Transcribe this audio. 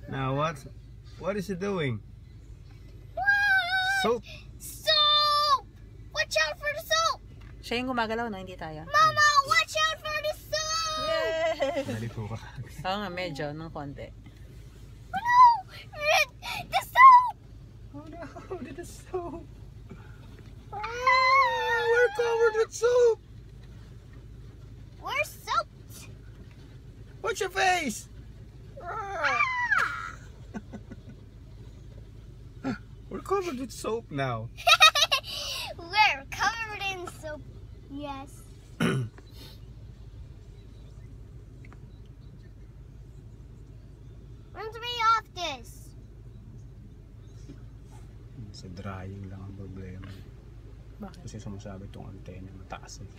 Now what is it doing? What? Soap. Soap! Watch out for the soap! Siya yung gumagalaw, no? Hindi tayo. Mama, watch out for the soap! Yay! Dali po ka. Oo nga, medyo, ng konti. Oh no! The soap! Oh no, the soap. We're covered with soap. We're soaked! Watch your face. We're covered with soap now. We're covered in soap. Yes. When's we off this? Sa drying lang ang problema. Bakit? Kasi sumasabi itong antena mataas eh.